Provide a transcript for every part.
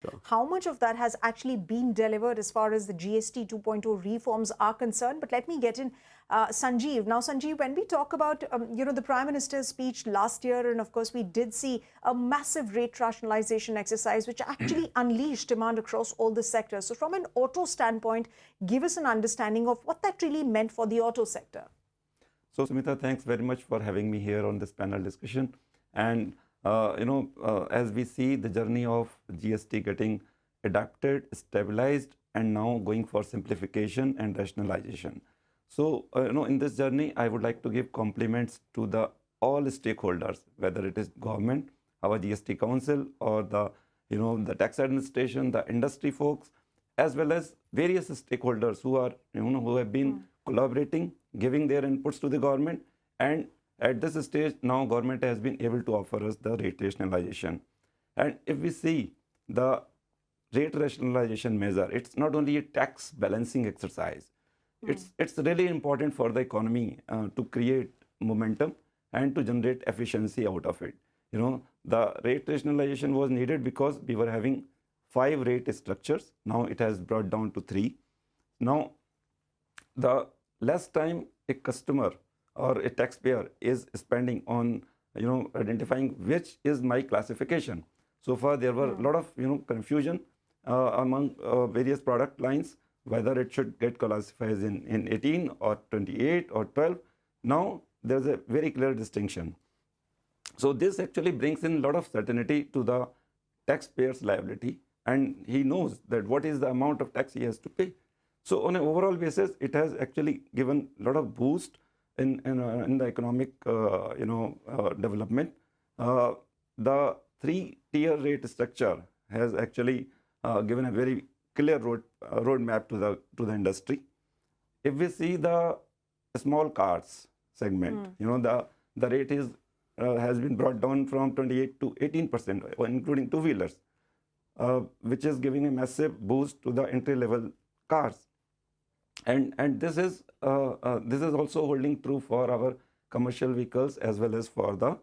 Sure. How much of that has actually been delivered as far as the GST 2.0 reforms are concerned? But let me get in Sanjeev. Now, Sanjeev, when we talk about, the Prime Minister's speech last year, and of course, we did see a massive rate rationalization exercise, which actually unleashed demand across all the sectors. So from an auto standpoint, give us an understanding of what that really meant for the auto sector. So, Smita, thanks very much for having me here on this panel discussion. And, as we see the journey of GST getting adapted, stabilized, and now going for simplification and rationalization. So, in this journey, I would like to give compliments to the all stakeholders, whether it is government, our GST council, or the tax administration, the industry folks, as well as various stakeholders who are, who have been collaborating, giving their inputs to the government. And at this stage, now government has been able to offer us the rate rationalization. And if we see the rate rationalization measure, it's not only a tax balancing exercise. It's really important for the economy to create momentum and to generate efficiency out of it. The rate rationalization was needed because we were having 5 rate structures. Now it has brought down to 3. Now, the less time a customer or a taxpayer is spending on, identifying which is my classification. So far, there were a lot of, confusion among various product lines, whether it should get classified in 18 or 28 or 12. Now, there's a very clear distinction. So this actually brings in a lot of certainty to the taxpayer's liability, and he knows that what is the amount of tax he has to pay. So on an overall basis, it has actually given a lot of boost in the economic development. The 3-tier rate structure has actually given a very clear roadmap to the industry. If we see the small cars segment, the rate is has been brought down from 28 to 18%, including two-wheelers, which is giving a massive boost to the entry-level cars. And this is also holding true for our commercial vehicles as well as for the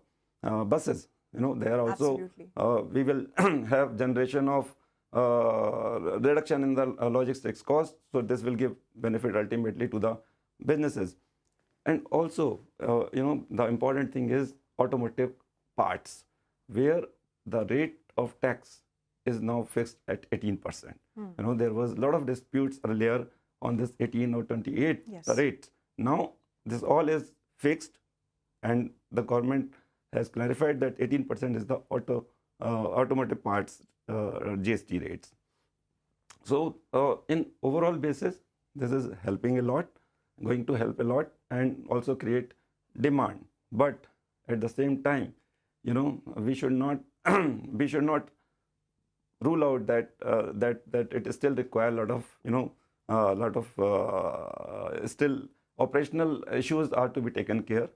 buses. They are also we will have generation of reduction in the logistics cost. So this will give benefit ultimately to the businesses. And also, the important thing is automotive parts, where the rate of tax is now fixed at 18%. There was a lot of disputes earlier on this 18 or 28 rates. Now, this all is fixed, and the government has clarified that 18% is the automotive parts GST rates. So, in overall basis, this is helping a lot, going to help a lot, and also create demand. But at the same time, we should not rule out that it still require a lot of still operational issues are to be taken care.